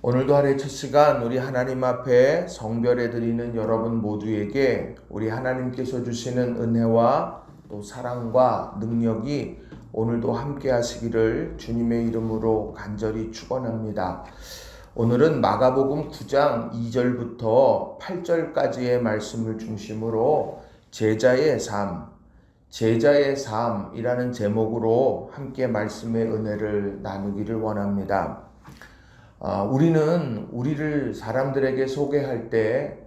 오늘도 하루의 첫 시간 우리 하나님 앞에 성별해 드리는 여러분 모두에게 우리 하나님께서 주시는 은혜와 또 사랑과 능력이 오늘도 함께 하시기를 주님의 이름으로 간절히 축원합니다. 오늘은 마가복음 9장 2절부터 8절까지의 말씀을 중심으로 제자의 삶이라는 제목으로 함께 말씀의 은혜를 나누기를 원합니다. 우리는 우리를 사람들에게 소개할 때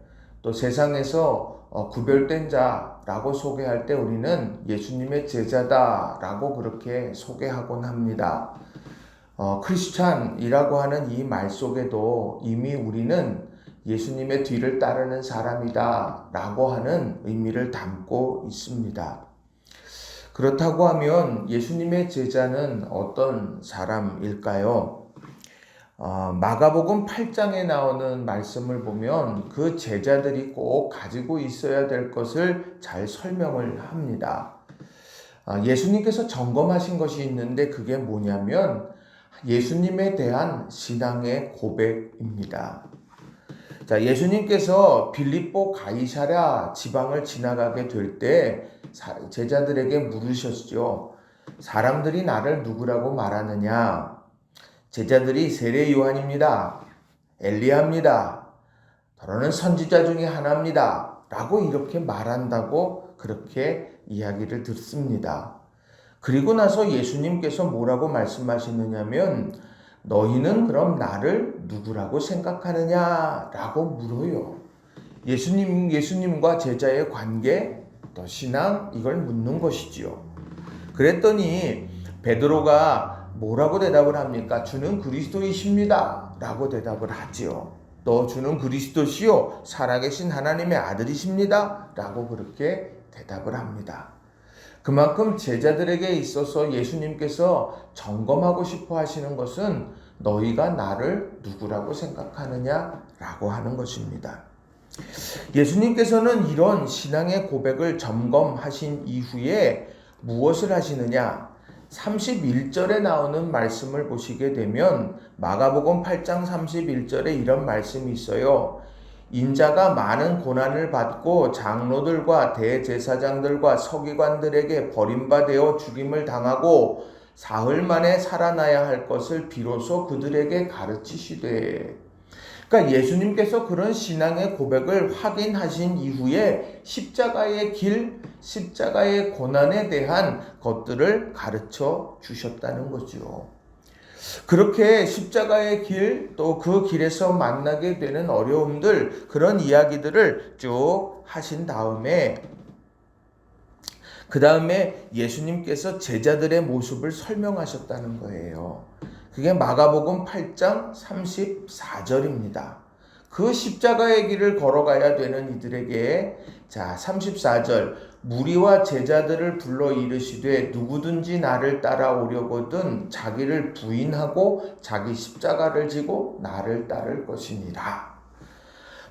또 세상에서 구별된 자라고 소개할 때 우리는 예수님의 제자다라고 그렇게 소개하곤 합니다. 크리스찬이라고 하는 이 말 속에도 이미 우리는 예수님의 뒤를 따르는 사람이다라고 하는 의미를 담고 있습니다. 그렇다고 하면 예수님의 제자는 어떤 사람일까요? 마가복음 8장에 나오는 말씀을 보면 그 제자들이 꼭 가지고 있어야 될 것을 잘 설명을 합니다. 예수님께서 점검하신 것이 있는데 그게 뭐냐면 예수님에 대한 신앙의 고백입니다. 자, 예수님께서 빌립보 가이사랴 지방을 지나가게 될 때 제자들에게 물으셨죠. 사람들이 나를 누구라고 말하느냐? 제자들이 세례 요한입니다. 엘리야입니다. 더러는 선지자 중에 하나입니다. 라고 이렇게 말한다고 그렇게 이야기를 듣습니다. 그리고 나서 예수님께서 뭐라고 말씀하시느냐면 너희는 그럼 나를 누구라고 생각하느냐? 라고 물어요. 예수님과 제자의 관계, 또 신앙 이걸 묻는 것이지요. 그랬더니 베드로가 뭐라고 대답을 합니까? 주는 그리스도이십니다. 라고 대답을 하지요. 또 주는 그리스도시요 살아계신 하나님의 아들이십니다. 라고 그렇게 대답을 합니다. 그만큼 제자들에게 있어서 예수님께서 점검하고 싶어 하시는 것은 너희가 나를 누구라고 생각하느냐? 라고 하는 것입니다. 예수님께서는 이런 신앙의 고백을 점검하신 이후에 무엇을 하시느냐? 31절에 나오는 말씀을 보시게 되면 마가복음 8장 31절에 이런 말씀이 있어요. 인자가 많은 고난을 받고 장로들과 대제사장들과 서기관들에게 버림받아 죽임을 당하고 사흘 만에 살아나야 할 것을 비로소 그들에게 가르치시되. 그러니까 예수님께서 그런 신앙의 고백을 확인하신 이후에 십자가의 길, 십자가의 고난에 대한 것들을 가르쳐 주셨다는 거죠. 그렇게 십자가의 길, 또 그 길에서 만나게 되는 어려움들, 그런 이야기들을 쭉 하신 다음에 그 다음에 예수님께서 제자들의 모습을 설명하셨다는 거예요. 그게 마가복음 8장 34절입니다. 그 십자가의 길을 걸어가야 되는 이들에게 34절 무리와 제자들을 불러 이르시되 누구든지 나를 따라오려거든 자기를 부인하고 자기 십자가를 지고 나를 따를 것이니라.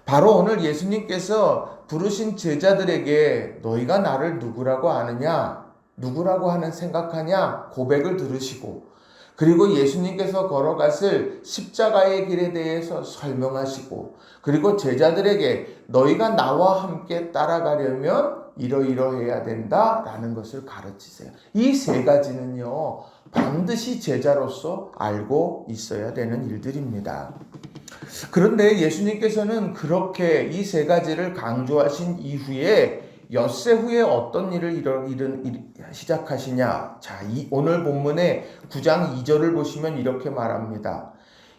바로 오늘 예수님께서 부르신 제자들에게 너희가 나를 누구라고 아느냐? 누구라고 하는 생각하냐? 고백을 들으시고 그리고 예수님께서 걸어갔을 십자가의 길에 대해서 설명하시고 그리고 제자들에게 너희가 나와 함께 따라가려면 이러이러해야 된다라는 것을 가르치세요. 이 세 가지는요 반드시 제자로서 알고 있어야 되는 일들입니다. 그런데 예수님께서는 그렇게 이 세 가지를 강조하신 이후에 엿새 후에 어떤 일을 시작하시냐? 자, 오늘 본문의 9장 2절을 보시면 이렇게 말합니다.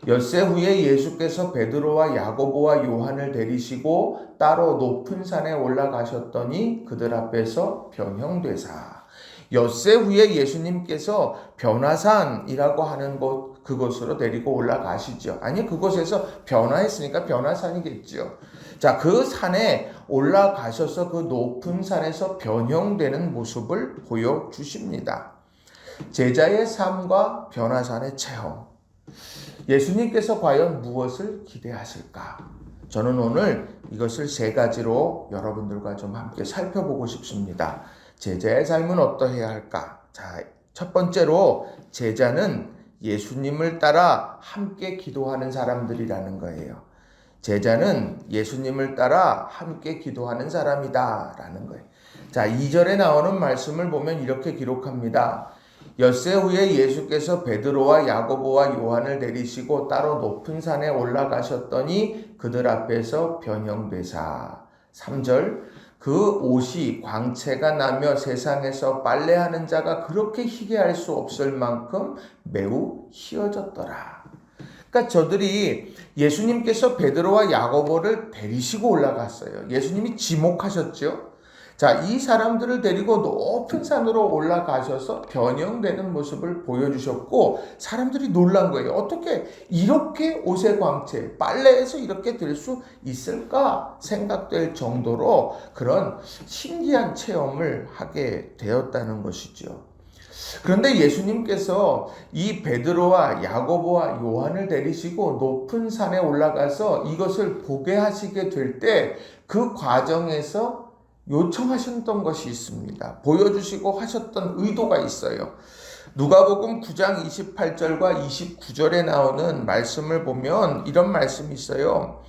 엿새 후에 예수께서 베드로와 야고보와 요한을 데리시고 따로 높은 산에 올라가셨더니 그들 앞에서 변형되사. 엿새 후에 예수님께서 변화산이라고 하는 그곳으로 데리고 올라가시죠. 아니, 그곳에서 변화했으니까 변화산이겠죠. 자, 그 산에 올라가셔서 그 높은 산에서 변형되는 모습을 보여주십니다. 제자의 삶과 변화산의 체험. 예수님께서 과연 무엇을 기대하실까? 저는 오늘 이것을 세 가지로 여러분들과 좀 함께 살펴보고 싶습니다. 제자의 삶은 어떠해야 할까? 자, 첫 번째로 제자는 예수님을 따라 함께 기도하는 사람들이라는 거예요. 제자는 예수님을 따라 함께 기도하는 사람이다라는 거예요. 자, 2절에 나오는 말씀을 보면 이렇게 기록합니다. 엿새 후에 예수께서 베드로와 야고보와 요한을 데리시고 따로 높은 산에 올라가셨더니 그들 앞에서 변형되사. 3절, 그 옷이 광채가 나며 세상에서 빨래하는 자가 그렇게 희게 할 수 없을 만큼 매우 희어졌더라. 그러니까 저들이 예수님께서 베드로와 야고보를 데리시고 올라갔어요. 예수님이 지목하셨죠. 자, 이 사람들을 데리고 높은 산으로 올라가셔서 변형되는 모습을 보여주셨고 사람들이 놀란 거예요. 어떻게 이렇게 옷의 광채, 빨래에서 이렇게 될 수 있을까 생각될 정도로 그런 신기한 체험을 하게 되었다는 것이죠. 그런데 예수님께서 이 베드로와 야고보와 요한을 데리시고 높은 산에 올라가서 이것을 보게 하시게 될 때 그 과정에서 요청하셨던 것이 있습니다. 보여주시고 하셨던 의도가 있어요. 누가복음 9장 28절과 29절에 나오는 말씀을 보면 이런 말씀이 있어요.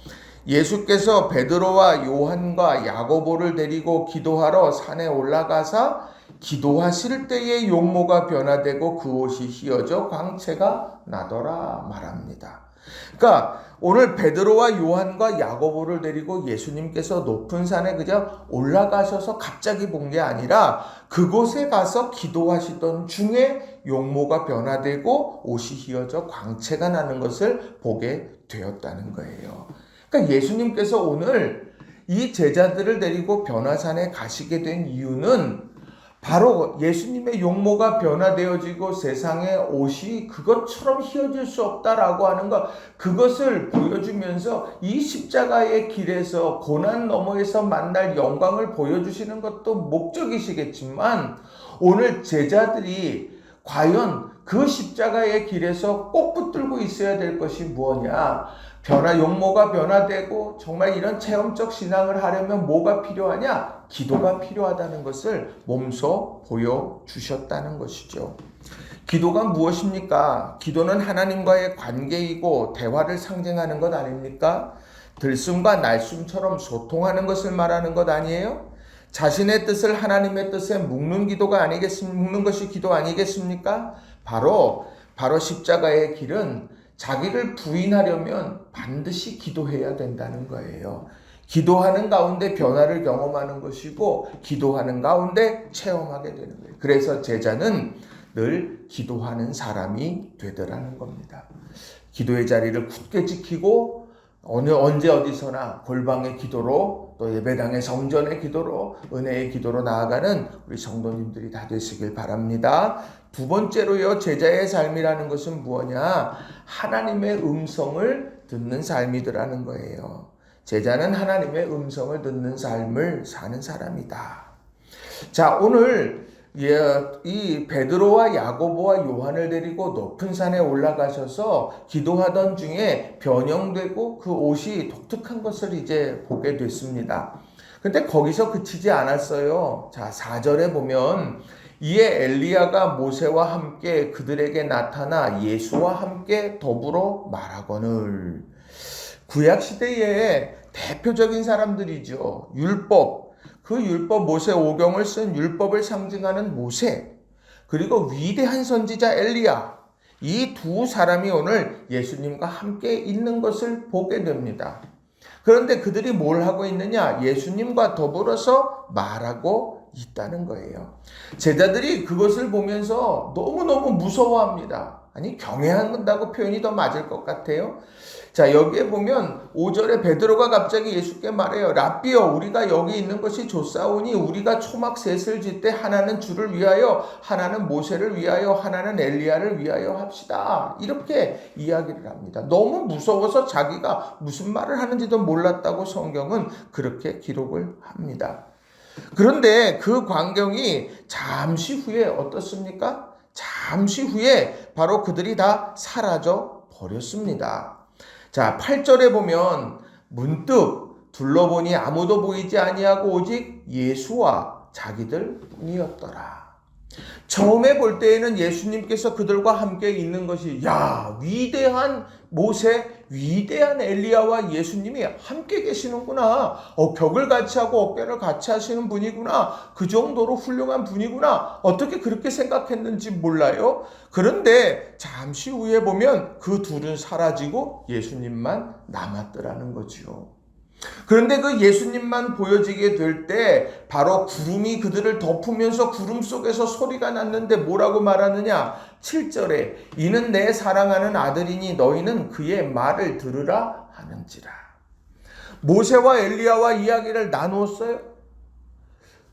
예수께서 베드로와 요한과 야고보를 데리고 기도하러 산에 올라가사 기도하실 때에 용모가 변화되고 그 옷이 휘어져 광채가 나더라 말합니다. 그러니까 오늘 베드로와 요한과 야고보를 데리고 예수님께서 높은 산에 그냥 올라가셔서 갑자기 본 게 아니라 그곳에 가서 기도하시던 중에 용모가 변화되고 옷이 휘어져 광채가 나는 것을 보게 되었다는 거예요. 그러니까 예수님께서 오늘 이 제자들을 데리고 변화산에 가시게 된 이유는 바로 예수님의 용모가 변화되어지고 세상의 옷이 그것처럼 휘어질 수 없다라고 하는 것, 그것을 보여주면서 이 십자가의 길에서 고난 너머에서 만날 영광을 보여주시는 것도 목적이시겠지만 오늘 제자들이 과연 그 십자가의 길에서 꼭 붙들고 있어야 될 것이 무엇이냐? 용모가 변화되고 정말 이런 체험적 신앙을 하려면 뭐가 필요하냐? 기도가 필요하다는 것을 몸소 보여주셨다는 것이죠. 기도가 무엇입니까? 기도는 하나님과의 관계이고 대화를 상징하는 것 아닙니까? 들숨과 날숨처럼 소통하는 것을 말하는 것 아니에요? 자신의 뜻을 하나님의 뜻에 묶는 것이 기도 아니겠습니까? 바로 십자가의 길은 자기를 부인하려면 반드시 기도해야 된다는 거예요. 기도하는 가운데 변화를 경험하는 것이고 기도하는 가운데 체험하게 되는 거예요. 그래서 제자는 늘 기도하는 사람이 되더라는 겁니다. 기도의 자리를 굳게 지키고 언제 어디서나 골방의 기도로 또 예배당의 성전의 기도로 은혜의 기도로 나아가는 우리 성도님들이 다 되시길 바랍니다. 두 번째로요, 제자의 삶이라는 것은 무엇냐? 하나님의 음성을 듣는 삶이더라는 거예요. 제자는 하나님의 음성을 듣는 삶을 사는 사람이다. 자, 오늘 이 베드로와 야고보와 요한을 데리고 높은 산에 올라가셔서 기도하던 중에 변형되고 그 옷이 독특한 것을 이제 보게 됐습니다. 근데 거기서 그치지 않았어요. 자, 4절에 보면 이에 엘리야가 모세와 함께 그들에게 나타나 예수와 함께 더불어 말하거늘. 구약시대의 대표적인 사람들이죠. 그 율법 모세 오경을 쓴 율법을 상징하는 모세, 그리고 위대한 선지자 엘리야, 이 두 사람이 오늘 예수님과 함께 있는 것을 보게 됩니다. 그런데 그들이 뭘 하고 있느냐? 예수님과 더불어서 말하고 있다는 거예요. 제자들이 그것을 보면서 너무너무 무서워합니다. 아니, 경외한다고 표현이 더 맞을 것 같아요. 자, 여기에 보면 5절에 베드로가 갑자기 예수께 말해요. 랍비여, 우리가 여기 있는 것이 좋사오니 우리가 초막 셋을 짓 때 하나는 주를 위하여, 하나는 모세를 위하여, 하나는 엘리야를 위하여 합시다. 이렇게 이야기를 합니다. 너무 무서워서 자기가 무슨 말을 하는지도 몰랐다고 성경은 그렇게 기록을 합니다. 그런데 그 광경이 잠시 후에 어떻습니까? 잠시 후에 바로 그들이 다 사라져 버렸습니다. 자, 8절에 보면 문득 둘러보니 아무도 보이지 아니하고 오직 예수와 자기들 뿐이었더라. 처음에 볼 때에는 예수님께서 그들과 함께 있는 것이 위대한 모세, 위대한 엘리야와 예수님이 함께 계시는구나. 벽을 같이 하고 어깨를 같이 하시는 분이구나. 그 정도로 훌륭한 분이구나. 어떻게 그렇게 생각했는지 몰라요. 그런데 잠시 후에 보면 그 둘은 사라지고 예수님만 남았더라는 거지요. 그런데 그 예수님만 보여지게 될 때 바로 구름이 그들을 덮으면서 구름 속에서 소리가 났는데 뭐라고 말하느냐? 7절에 이는 내 사랑하는 아들이니 너희는 그의 말을 들으라 하는지라. 모세와 엘리야와 이야기를 나누었어요.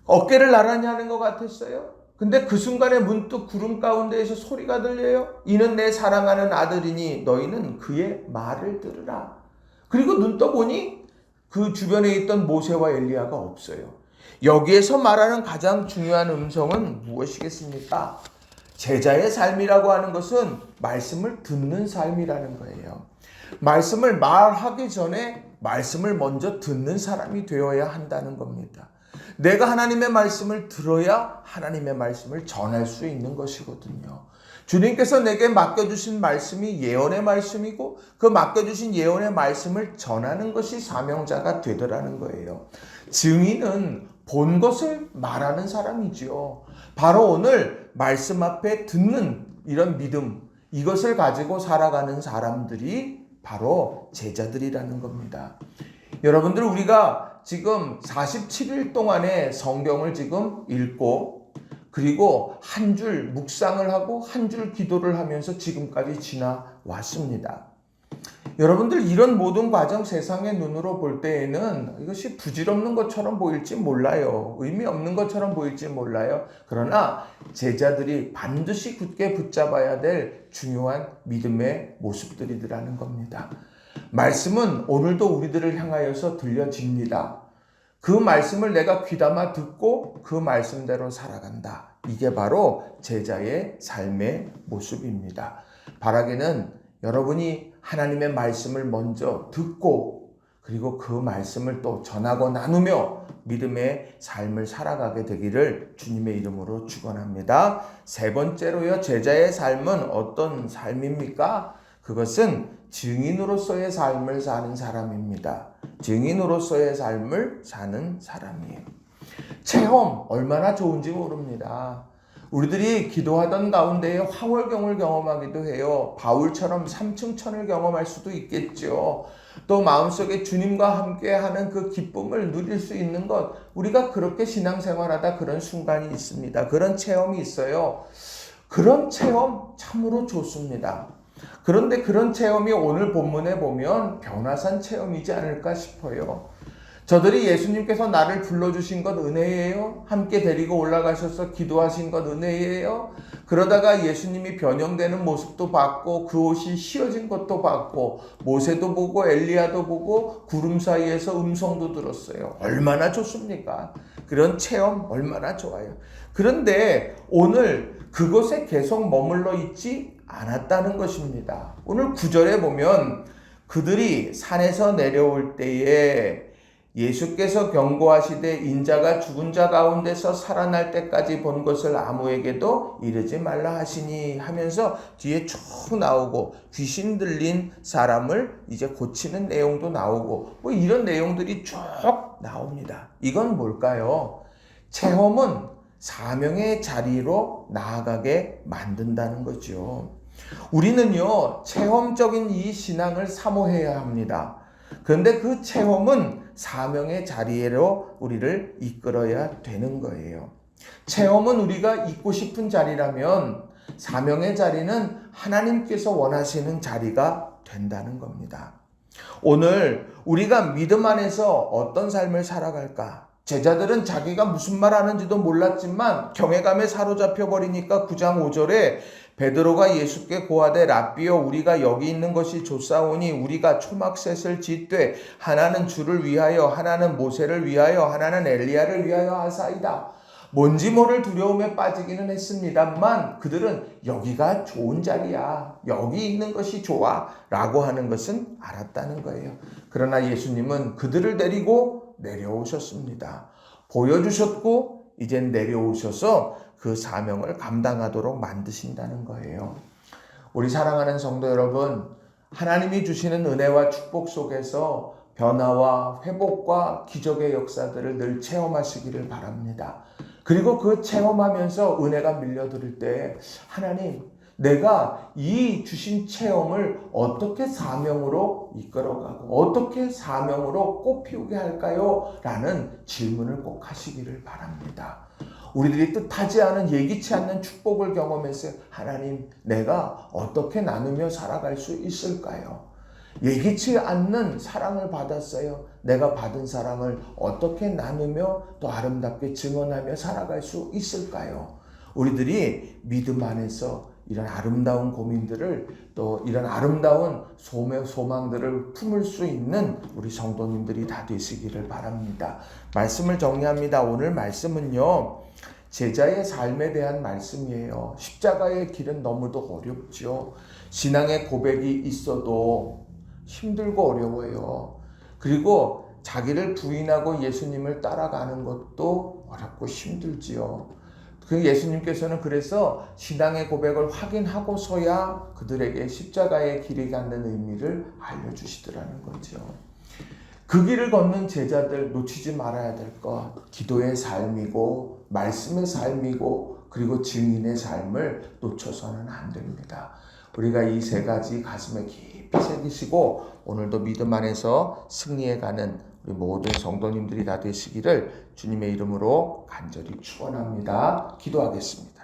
어깨를 나란히 하는 것 같았어요. 근데 그 순간에 문득 구름 가운데에서 소리가 들려요. 이는 내 사랑하는 아들이니 너희는 그의 말을 들으라. 그리고 눈 떠보니 그 주변에 있던 모세와 엘리야가 없어요. 여기에서 말하는 가장 중요한 음성은 무엇이겠습니까? 제자의 삶이라고 하는 것은 말씀을 듣는 삶이라는 거예요. 말씀을 말하기 전에 말씀을 먼저 듣는 사람이 되어야 한다는 겁니다. 내가 하나님의 말씀을 들어야 하나님의 말씀을 전할 수 있는 것이거든요. 주님께서 내게 맡겨주신 말씀이 예언의 말씀이고 그 맡겨주신 예언의 말씀을 전하는 것이 사명자가 되더라는 거예요. 증인은 본 것을 말하는 사람이지요. 바로 오늘 말씀 앞에 듣는 이런 믿음, 이것을 가지고 살아가는 사람들이 바로 제자들이라는 겁니다. 여러분들, 우리가 지금 47일 동안의 성경을 지금 읽고 그리고 한 줄 묵상을 하고 한 줄 기도를 하면서 지금까지 지나왔습니다. 여러분들, 이런 모든 과정 세상의 눈으로 볼 때에는 이것이 부질없는 것처럼 보일지 몰라요. 의미 없는 것처럼 보일지 몰라요. 그러나 제자들이 반드시 굳게 붙잡아야 될 중요한 믿음의 모습들이라는 겁니다. 말씀은 오늘도 우리들을 향하여서 들려집니다. 그 말씀을 내가 귀담아 듣고 그 말씀대로 살아간다. 이게 바로 제자의 삶의 모습입니다. 바라기는 여러분이 하나님의 말씀을 먼저 듣고 그리고 그 말씀을 또 전하고 나누며 믿음의 삶을 살아가게 되기를 주님의 이름으로 축원합니다. 세 번째로요, 제자의 삶은 어떤 삶입니까? 그것은 증인으로서의 삶을 사는 사람입니다. 증인으로서의 삶을 사는 사람이에요. 체험 얼마나 좋은지 모릅니다. 우리들이 기도하던 가운데에 황홀경을 경험하기도 해요. 바울처럼 삼층천을 경험할 수도 있겠죠. 또 마음속에 주님과 함께하는 그 기쁨을 누릴 수 있는 것, 우리가 그렇게 신앙생활하다 그런 순간이 있습니다. 그런 체험이 있어요. 그런 체험 참으로 좋습니다. 그런데 그런 체험이 오늘 본문에 보면 변화산 체험이지 않을까 싶어요. 저들이 예수님께서 나를 불러주신 것 은혜예요? 함께 데리고 올라가셔서 기도하신 것 은혜예요? 그러다가 예수님이 변형되는 모습도 봤고 그 옷이 휘어진 것도 봤고 모세도 보고 엘리야도 보고 구름 사이에서 음성도 들었어요. 얼마나 좋습니까? 그런 체험 얼마나 좋아요. 그런데 오늘 그곳에 계속 머물러 있지 않았다는 것입니다. 오늘 9절에 보면 그들이 산에서 내려올 때에 예수께서 경고하시되 인자가 죽은 자 가운데서 살아날 때까지 본 것을 아무에게도 이르지 말라 하시니 하면서 뒤에 쭉 나오고 귀신 들린 사람을 이제 고치는 내용도 나오고 뭐 이런 내용들이 쭉 나옵니다. 이건 뭘까요? 체험은 사명의 자리로 나아가게 만든다는 거죠. 우리는요, 체험적인 이 신앙을 사모해야 합니다. 그런데 그 체험은 사명의 자리로 우리를 이끌어야 되는 거예요. 체험은 우리가 있고 싶은 자리라면 사명의 자리는 하나님께서 원하시는 자리가 된다는 겁니다. 오늘 우리가 믿음 안에서 어떤 삶을 살아갈까? 제자들은 자기가 무슨 말 하는지도 몰랐지만 경외감에 사로잡혀 버리니까 9장 5절에 베드로가 예수께 고하되 랍비여 우리가 여기 있는 것이 좋사오니 우리가 초막셋을 짓되 하나는 주를 위하여 하나는 모세를 위하여 하나는 엘리야를 위하여 하사이다. 뭔지 모를 두려움에 빠지기는 했습니다만 그들은 여기가 좋은 자리야, 여기 있는 것이 좋아 라고 하는 것은 알았다는 거예요. 그러나 예수님은 그들을 데리고 내려오셨습니다. 보여주셨고 이젠 내려오셔서 그 사명을 감당하도록 만드신다는 거예요. 우리 사랑하는 성도 여러분, 하나님이 주시는 은혜와 축복 속에서 변화와 회복과 기적의 역사들을 늘 체험하시기를 바랍니다. 그리고 그 체험하면서 은혜가 밀려들 때 하나님, 내가 이 주신 체험을 어떻게 사명으로 이끌어가고 어떻게 사명으로 꽃피우게 할까요? 라는 질문을 꼭 하시기를 바랍니다. 우리들이 뜻하지 않은 예기치 않는 축복을 경험해서 하나님, 내가 어떻게 나누며 살아갈 수 있을까요? 예기치 않는 사랑을 받았어요. 내가 받은 사랑을 어떻게 나누며 또 아름답게 증언하며 살아갈 수 있을까요? 우리들이 믿음 안에서 이런 아름다운 고민들을 또 이런 아름다운 소망들을 품을 수 있는 우리 성도님들이 다 되시기를 바랍니다. 말씀을 정리합니다. 오늘 말씀은요, 제자의 삶에 대한 말씀이에요. 십자가의 길은 너무도 어렵죠. 신앙의 고백이 있어도 힘들고 어려워요. 그리고 자기를 부인하고 예수님을 따라가는 것도 어렵고 힘들지요. 그 예수님께서는 그래서 신앙의 고백을 확인하고서야 그들에게 십자가의 길이 갖는 의미를 알려주시더라는 거죠. 그 길을 걷는 제자들 놓치지 말아야 될 것, 기도의 삶이고 말씀의 삶이고 그리고 증인의 삶을 놓쳐서는 안 됩니다. 우리가 이 세 가지 가슴에 깊이 새기시고 오늘도 믿음 안에서 승리해가는 우리 모든 성도님들이 다 되시기를 주님의 이름으로 간절히 축원합니다. 기도하겠습니다.